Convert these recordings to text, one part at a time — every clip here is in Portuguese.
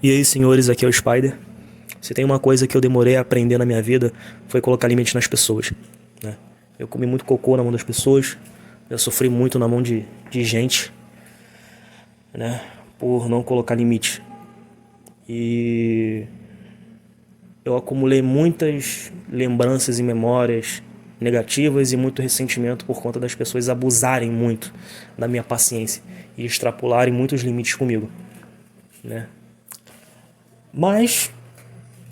E aí, senhores, aqui é o Spider. Se tem uma coisa que eu demorei a aprender na minha vida, foi colocar limite nas pessoas, né? Eu comi muito cocô na mão das pessoas, eu sofri muito na mão de gente, né? Por não colocar limite. E eu acumulei muitas lembranças e memórias negativas e muito ressentimento por conta das pessoas abusarem muito da minha paciência e extrapolarem muitos limites comigo, né? Mas,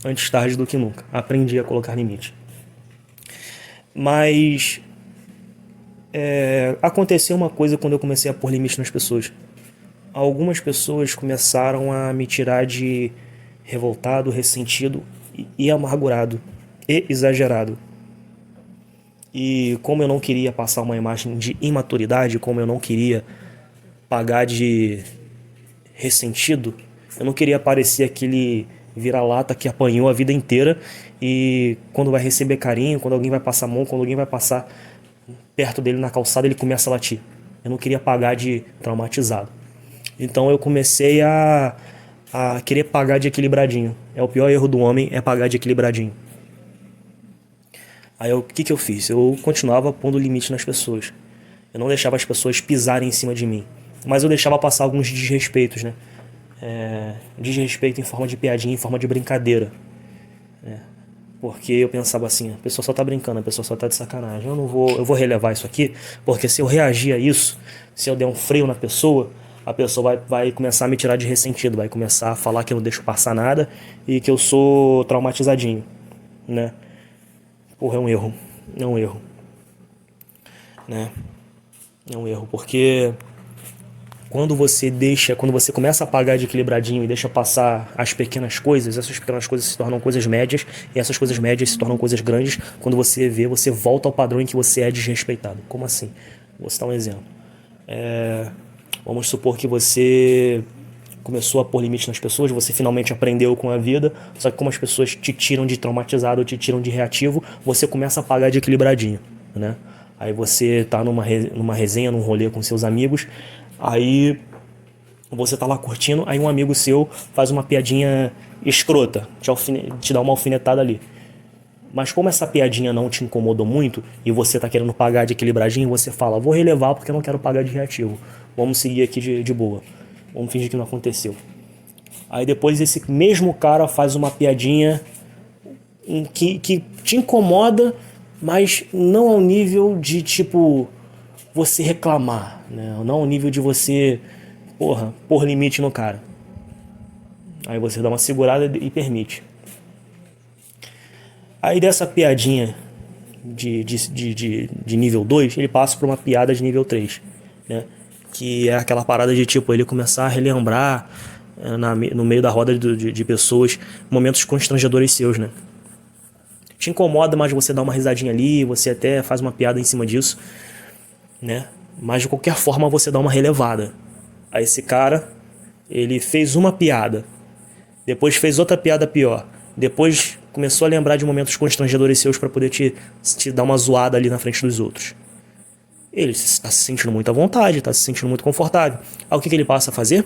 antes tarde do que nunca, aprendi a colocar limite. Mas aconteceu uma coisa quando eu comecei a pôr limite nas pessoas. Algumas pessoas começaram a me tirar de revoltado, ressentido e amargurado e exagerado. E como eu não queria passar uma imagem de imaturidade, como eu não queria pagar de ressentido, eu não queria parecer aquele vira-lata que apanhou a vida inteira e quando vai receber carinho, quando alguém vai passar a mão, quando alguém vai passar perto dele na calçada, ele começa a latir. Eu não queria pagar de traumatizado. Então eu comecei a querer pagar de equilibradinho. É o pior erro do homem, é pagar de equilibradinho. Aí o que eu fiz? Eu continuava pondo limite nas pessoas. Eu não deixava as pessoas pisarem em cima de mim. Mas eu deixava passar alguns desrespeitos, né? Desrespeito em forma de piadinha, em forma de brincadeira. Porque eu pensava assim, a pessoa só tá brincando, a pessoa só tá de sacanagem. Eu vou relevar isso aqui, porque se eu reagir a isso, se eu der um freio na pessoa, a pessoa vai começar a me tirar de ressentido, vai começar a falar que eu não deixo passar nada e que eu sou traumatizadinho, né? Porra, é um erro. É um erro. Né? É um erro, porque quando você começa a pagar de equilibradinho e deixa passar as pequenas coisas, essas pequenas coisas se tornam coisas médias, e essas coisas médias se tornam coisas grandes. Quando você vê, você volta ao padrão em que você é desrespeitado. Como assim? Vou citar um exemplo. Vamos supor que você começou a pôr limite nas pessoas, você finalmente aprendeu com a vida, só que como as pessoas te tiram de traumatizado ou te tiram de reativo, você começa a pagar de equilibradinho, né? Aí você tá numa resenha, num rolê com seus amigos, aí você tá lá curtindo, aí um amigo seu faz uma piadinha escrota, te dá uma alfinetada ali. Mas como essa piadinha não te incomodou muito e você tá querendo pagar de equilibradinho, você fala, vou relevar porque eu não quero pagar de reativo. Vamos seguir aqui de boa. Vamos fingir que não aconteceu. Aí depois esse mesmo cara faz uma piadinha que te incomoda, mas não ao nível de, tipo, você reclamar, né? Não ao nível de você, pôr limite no cara. Aí você dá uma segurada e permite. Aí dessa piadinha de nível 2, ele passa para uma piada de nível 3, né? Que é aquela parada de tipo, ele começar a relembrar no meio da roda de pessoas momentos constrangedores seus, né? Te incomoda, mas você dá uma risadinha ali, você até faz uma piada em cima disso, né? Mas de qualquer forma você dá uma relevada. Aí esse cara, ele fez uma piada, depois fez outra piada pior, depois começou a lembrar de momentos constrangedores seus para poder te dar uma zoada ali na frente dos outros. Ele está se sentindo muito à vontade, está se sentindo muito confortável. Aí o que ele passa a fazer?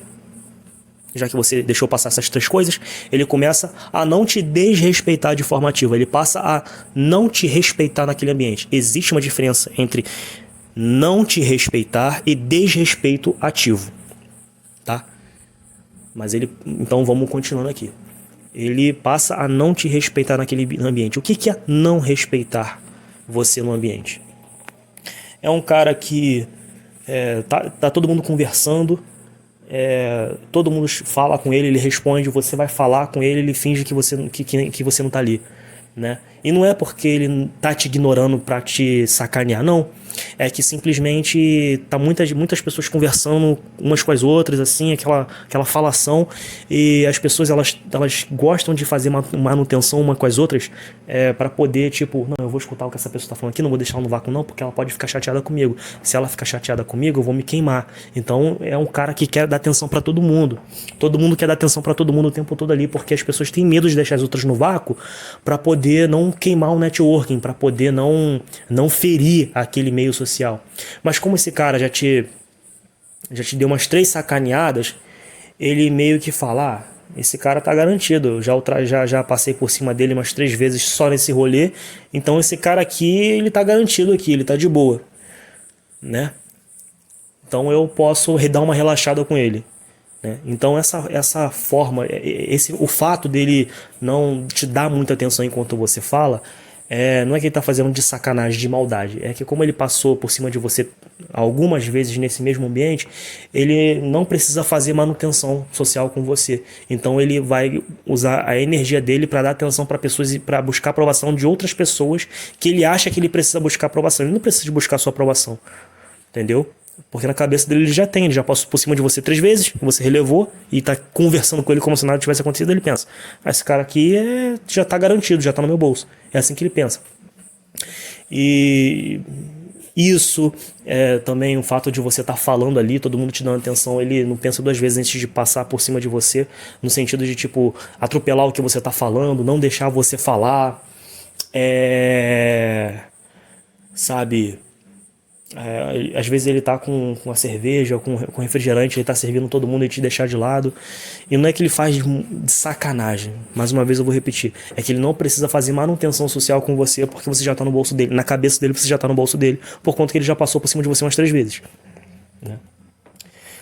Já que você deixou passar essas três coisas, ele começa a não te desrespeitar de forma ativa. Ele passa a não te respeitar naquele ambiente. Existe uma diferença entre não te respeitar e desrespeito ativo, tá? Mas então vamos continuando aqui. Ele passa a não te respeitar naquele ambiente. O que é não respeitar você no ambiente? É um cara que tá todo mundo conversando, todo mundo fala com ele, ele responde, você vai falar com ele, ele finge que você não tá ali, né? E não é porque ele tá te ignorando pra te sacanear, não. É que simplesmente tá muitas pessoas conversando umas com as outras, assim, aquela falação, e as pessoas elas gostam de fazer manutenção uma com as outras para poder, tipo, não, eu vou escutar o que essa pessoa tá falando aqui, não vou deixar ela no vácuo não, porque ela pode ficar chateada comigo. Se ela ficar chateada comigo, eu vou me queimar. Então é um cara que quer dar atenção para todo mundo. Todo mundo quer dar atenção para todo mundo o tempo todo ali, porque as pessoas têm medo de deixar as outras no vácuo para poder não queimar o networking, para poder não ferir aquele meio social. Mas como esse cara já te deu umas 3 sacaneadas, ele meio que fala, esse cara tá garantido. Eu já passei por cima dele umas 3 vezes só nesse rolê. Então esse cara aqui, ele tá garantido aqui, ele tá de boa, né? Então eu posso dar uma relaxada com ele, né? Então essa forma, o fato dele não te dar muita atenção enquanto você fala, não é que ele tá fazendo de sacanagem, de maldade. É que como ele passou por cima de você algumas vezes nesse mesmo ambiente, ele não precisa fazer manutenção social com você. Então ele vai usar a energia dele para dar atenção para pessoas e para buscar aprovação de outras pessoas que ele acha que ele precisa buscar aprovação. Ele não precisa de buscar sua aprovação, entendeu? Porque na cabeça dele ele já passou por cima de você 3 vezes, você relevou e tá conversando com ele como se nada tivesse acontecido. Ele pensa: esse cara aqui já tá garantido, já tá no meu bolso. É assim que ele pensa. E isso também o fato de você estar falando ali, todo mundo te dando atenção, ele não pensa 2 vezes antes de passar por cima de você, no sentido de tipo atropelar o que você tá falando, não deixar você falar, sabe? Às vezes ele tá com a cerveja, com refrigerante, ele tá servindo todo mundo e te deixar de lado. E não é que ele faz de sacanagem, mais uma vez eu vou repetir, é que ele não precisa fazer manutenção social com você porque você já tá no bolso dele, na cabeça dele você já tá no bolso dele, por conta que ele já passou por cima de você umas 3 vezes, né?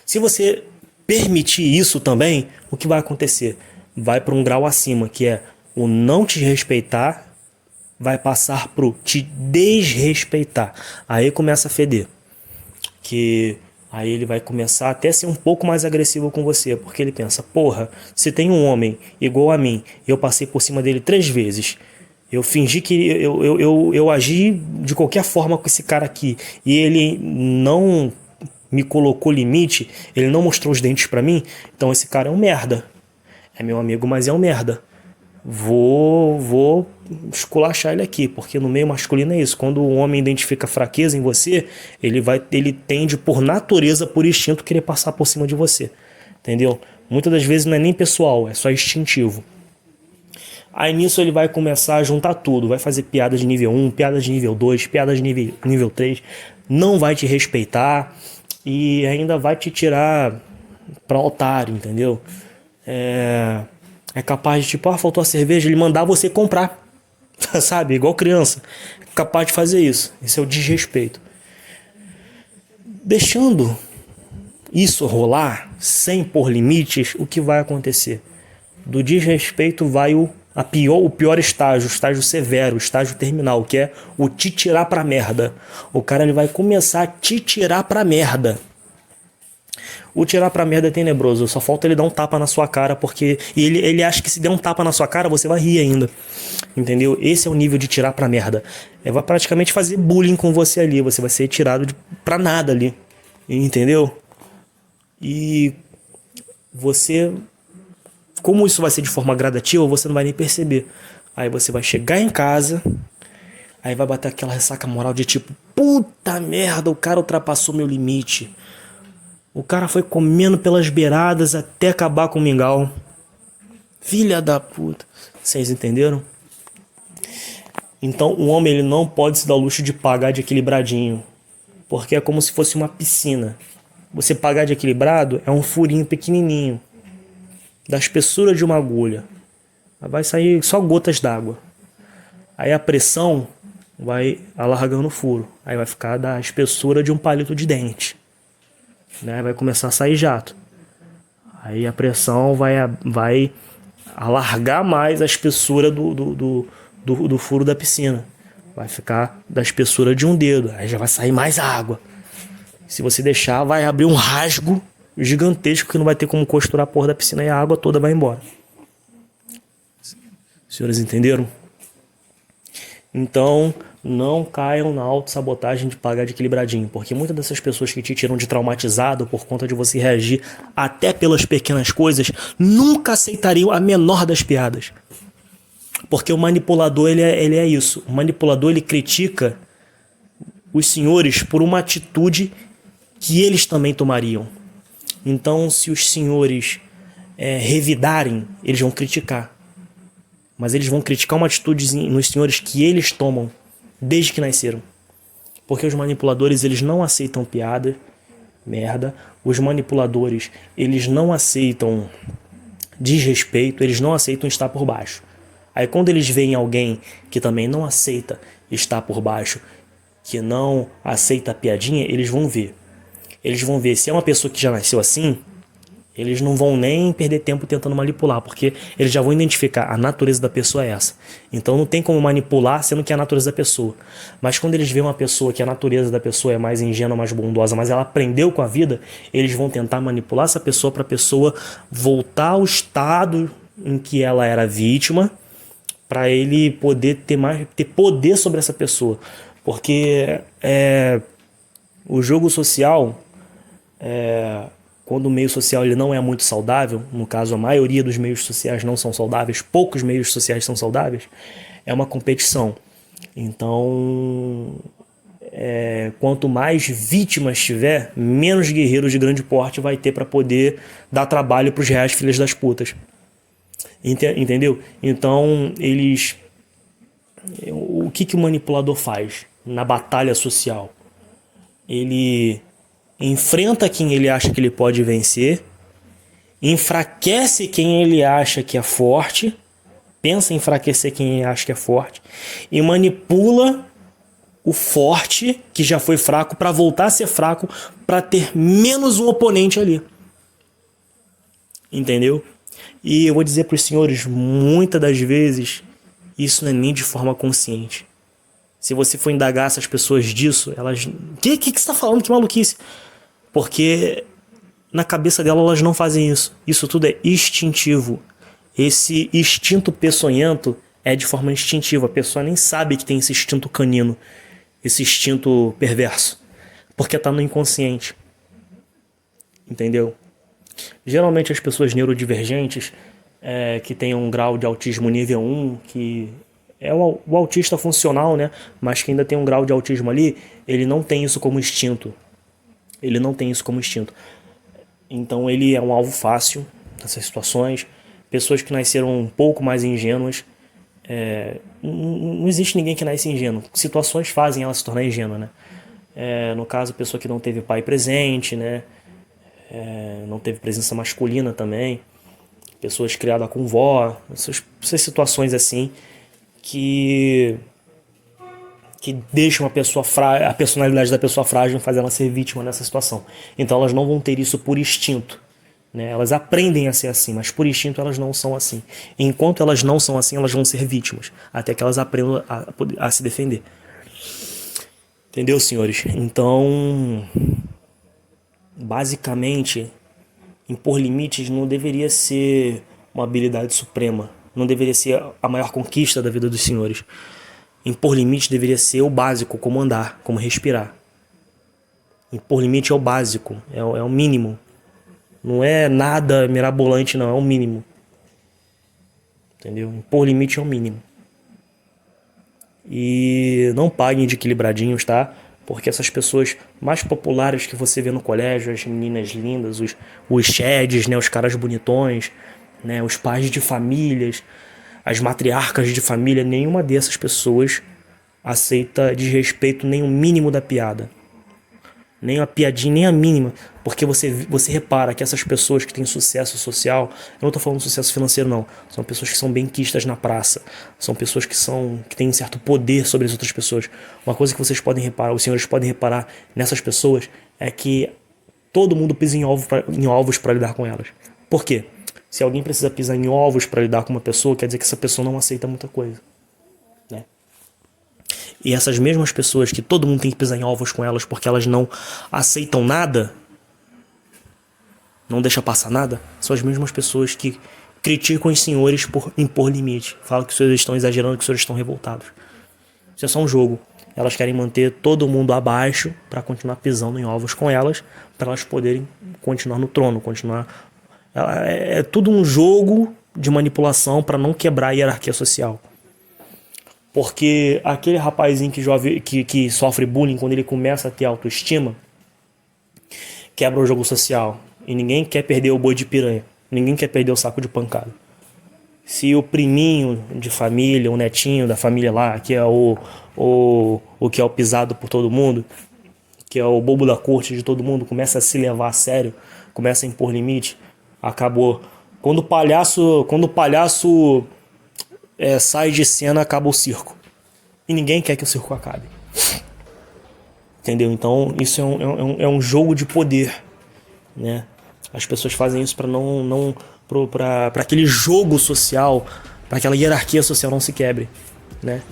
Se você permitir isso também, o que vai acontecer? Vai para um grau acima, que é o não te respeitar, vai passar pro te desrespeitar. Aí começa a feder. Que aí ele vai começar até a ser um pouco mais agressivo com você, porque ele pensa: porra, se tem um homem igual a mim, e eu passei por cima dele 3 vezes, eu fingi que eu agi de qualquer forma com esse cara aqui, e ele não me colocou limite, ele não mostrou os dentes pra mim, então esse cara é um merda. É meu amigo, mas é um merda. Vou esculachar ele aqui, porque no meio masculino é isso. Quando o homem identifica fraqueza em você, ele tende por natureza, por instinto, querer passar por cima de você, entendeu? Muitas das vezes não é nem pessoal, é só instintivo. Aí nisso ele vai começar a juntar tudo, vai fazer piada de nível 1, piada de nível 2, piada de nível 3, não vai te respeitar e ainda vai te tirar pra altar, entendeu? É capaz de, tipo, faltou a cerveja, ele mandar você comprar, sabe? Igual criança. É capaz de fazer isso. Esse é o desrespeito. Deixando isso rolar, sem pôr limites, o que vai acontecer? Do desrespeito vai o pior estágio, o estágio severo, o estágio terminal, que é o te tirar pra merda. O cara ele vai começar a te tirar pra merda. O tirar pra merda é tenebroso, só falta ele dar um tapa na sua cara, porque ele acha que se der um tapa na sua cara, você vai rir ainda, entendeu? Esse é o nível de tirar pra merda. Vai praticamente fazer bullying com você ali, você vai ser tirado pra nada ali, entendeu? E você, como isso vai ser de forma gradativa, você não vai nem perceber. Aí você vai chegar em casa, aí vai bater aquela ressaca moral de tipo: puta merda, o cara ultrapassou meu limite. O cara foi comendo pelas beiradas até acabar com o mingau. Filha da puta. Vocês entenderam? Então o homem ele não pode se dar o luxo de pagar de equilibradinho, porque é como se fosse uma piscina. Você pagar de equilibrado é um furinho pequenininho, da espessura de uma agulha. Vai sair só gotas d'água. Aí a pressão vai alargando o furo. Aí vai ficar da espessura de um palito de dente, né? Vai começar a sair jato. Aí a pressão vai alargar mais a espessura do furo da piscina. Vai ficar da espessura de um dedo. Aí já vai sair mais água. Se você deixar, vai abrir um rasgo gigantesco que não vai ter como costurar a porra da piscina e a água toda vai embora. Os senhores entenderam? Então, não caiam na autossabotagem de pagar de equilibradinho, porque muitas dessas pessoas que te tiram de traumatizado por conta de você reagir até pelas pequenas coisas, nunca aceitariam a menor das piadas. Porque o manipulador, ele é isso. O manipulador, ele critica os senhores por uma atitude que eles também tomariam. Então, se os senhores revidarem, eles vão criticar. Mas eles vão criticar uma atitude nos senhores que eles tomam desde que nasceram. Porque os manipuladores, eles não aceitam piada, merda. Os manipuladores, eles não aceitam desrespeito, eles não aceitam estar por baixo. Aí quando eles veem alguém que também não aceita estar por baixo, que não aceita a piadinha, eles vão ver. Eles vão ver se é uma pessoa que já nasceu assim, eles não vão nem perder tempo tentando manipular, porque eles já vão identificar a natureza da pessoa é essa. Então não tem como manipular sendo que é a natureza da pessoa. Mas quando eles veem uma pessoa que a natureza da pessoa é mais ingênua, mais bondosa, mas ela aprendeu com a vida, eles vão tentar manipular essa pessoa para a pessoa voltar ao estado em que ela era vítima, para ele poder ter poder sobre essa pessoa. Porque o jogo social, quando o meio social ele não é muito saudável, no caso a maioria dos meios sociais não são saudáveis, poucos meios sociais são saudáveis, é uma competição. Então, quanto mais vítimas tiver, menos guerreiros de grande porte vai ter para poder dar trabalho para os reais filhos das putas. Entendeu? Então, o que o manipulador faz na batalha social? Ele enfrenta quem ele acha que ele pode vencer, enfraquece quem ele acha que é forte, pensa em enfraquecer quem ele acha que é forte, e manipula o forte, que já foi fraco, para voltar a ser fraco, para ter menos um oponente ali. Entendeu? E eu vou dizer para os senhores, muitas das vezes, isso não é nem de forma consciente. Se você for indagar essas pessoas disso, elas... Que você está falando? Que maluquice! Porque na cabeça dela elas não fazem isso. Isso tudo é instintivo. Esse instinto peçonhento é de forma instintiva. A pessoa nem sabe que tem esse instinto canino, esse instinto perverso, porque está no inconsciente. Entendeu? Geralmente as pessoas neurodivergentes, que têm um grau de autismo nível 1, que é o autista funcional, né? Mas que ainda tem um grau de autismo ali, ele não tem isso como instinto. Ele não tem isso como instinto. Então ele é um alvo fácil nessas situações. Pessoas que nasceram um pouco mais ingênuas. Não existe ninguém que nasce ingênuo. Situações fazem ela se tornar ingênua, né? No caso, pessoa que não teve pai presente, né? Não teve presença masculina também. Pessoas criadas com vó. Essas situações assim que deixam a personalidade da pessoa frágil, faz ela ser vítima nessa situação. Então elas não vão ter isso por instinto, né? Elas aprendem a ser assim, mas por instinto elas não são assim. Enquanto elas não são assim, elas vão ser vítimas, até que elas aprendam a se defender. Entendeu, senhores? Então, basicamente, impor limites não deveria ser uma habilidade suprema, não deveria ser a maior conquista da vida dos senhores. Impor limite deveria ser o básico, como andar, como respirar. Impor limite é o básico, é o mínimo. Não é nada mirabolante, não, é o mínimo. Entendeu? Impor limite é o mínimo. E não paguem de equilibradinhos, tá? Porque essas pessoas mais populares que você vê no colégio, as meninas lindas, os chads, né, os caras bonitões, né, os pais de famílias, as matriarcas de família, nenhuma dessas pessoas aceita desrespeito nem o mínimo da piada. Nem a piadinha, nem a mínima. Porque você repara que essas pessoas que têm sucesso social, eu não estou falando de sucesso financeiro não, são pessoas que são benquistas na praça, são pessoas que têm um certo poder sobre as outras pessoas. Uma coisa que vocês podem reparar, os senhores podem reparar nessas pessoas, é que todo mundo pisa em ovos para lidar com elas. Por quê? Se alguém precisa pisar em ovos para lidar com uma pessoa, quer dizer que essa pessoa não aceita muita coisa, né? E essas mesmas pessoas que todo mundo tem que pisar em ovos com elas porque elas não aceitam nada, não deixa passar nada, são as mesmas pessoas que criticam os senhores por impor limite. Falam que os senhores estão exagerando, que os senhores estão revoltados. Isso é só um jogo. Elas querem manter todo mundo abaixo para continuar pisando em ovos com elas, para elas poderem continuar no trono, continuar... É tudo um jogo de manipulação para não quebrar a hierarquia social. Porque aquele rapazinho que sofre bullying, quando ele começa a ter autoestima, quebra o jogo social. E ninguém quer perder o boi de piranha. Ninguém quer perder o saco de pancada. Se o priminho de família, o netinho da família lá, que é o que é o pisado por todo mundo, que é o bobo da corte de todo mundo, começa a se levar a sério, começa a impor limite, acabou. Quando o palhaço sai de cena, acaba o circo. E ninguém quer que o circo acabe. Entendeu? Então isso é um jogo de poder, né? As pessoas fazem isso para aquele jogo social, para aquela hierarquia social não se quebre, né?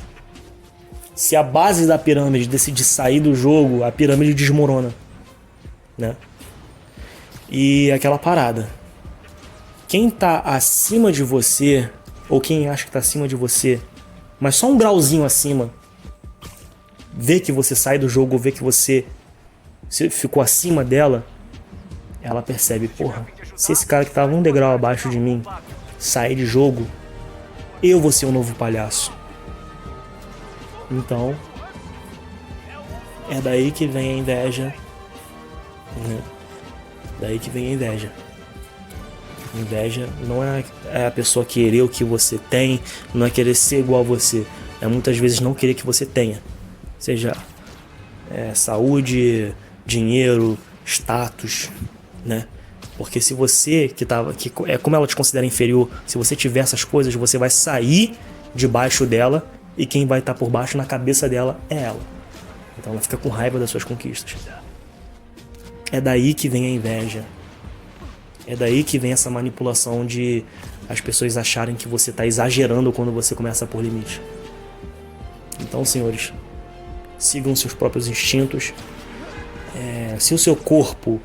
Se a base da pirâmide decidir sair do jogo, a pirâmide desmorona, né? E aquela parada. Quem tá acima de você, ou quem acha que tá acima de você, mas só um grauzinho acima, vê que você sai do jogo, vê que você ficou acima dela, ela percebe, porra, se esse cara que tava um degrau abaixo de mim sair de jogo, eu vou ser o novo palhaço. Então, é daí que vem a inveja, né? Daí que vem a inveja. Inveja não é a pessoa querer o que você tem, não é querer ser igual a você. É muitas vezes não querer que você tenha. Seja saúde, dinheiro, status, né? Porque se você como ela te considera inferior, se você tiver essas coisas, você vai sair debaixo dela e quem vai estar por baixo na cabeça dela é ela. Então ela fica com raiva das suas conquistas. É daí que vem a inveja. É daí que vem essa manipulação de as pessoas acharem que você está exagerando quando você começa a pôr limite. Então, senhores, sigam seus próprios instintos. Se o seu corpo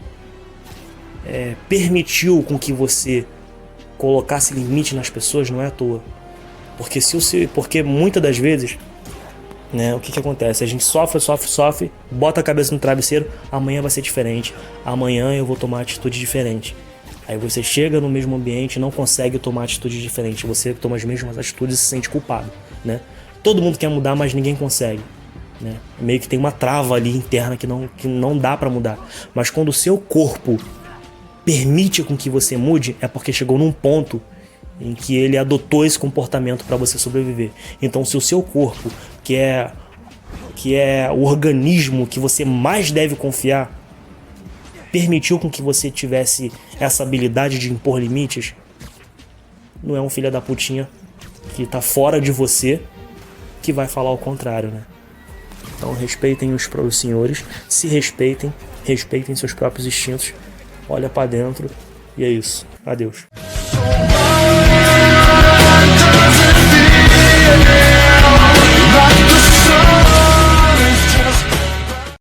permitiu com que você colocasse limite nas pessoas, não é à toa. Porque muitas das vezes, né, o que acontece? A gente sofre, bota a cabeça no travesseiro, amanhã vai ser diferente. Amanhã eu vou tomar atitude diferente. Aí você chega no mesmo ambiente e não consegue tomar atitude diferente. Você toma as mesmas atitudes e se sente culpado, né? Todo mundo quer mudar, mas ninguém consegue, né? Meio que tem uma trava ali interna que não dá pra mudar. Mas quando o seu corpo permite com que você mude, é porque chegou num ponto em que ele adotou esse comportamento para você sobreviver. Então, se o seu corpo, que é o organismo que você mais deve confiar, permitiu com que você tivesse essa habilidade de impor limites, não é um filho da putinha que tá fora de você que vai falar o contrário, né? Então respeitem os senhores, se respeitem seus próprios instintos, olha pra dentro e é isso. Adeus.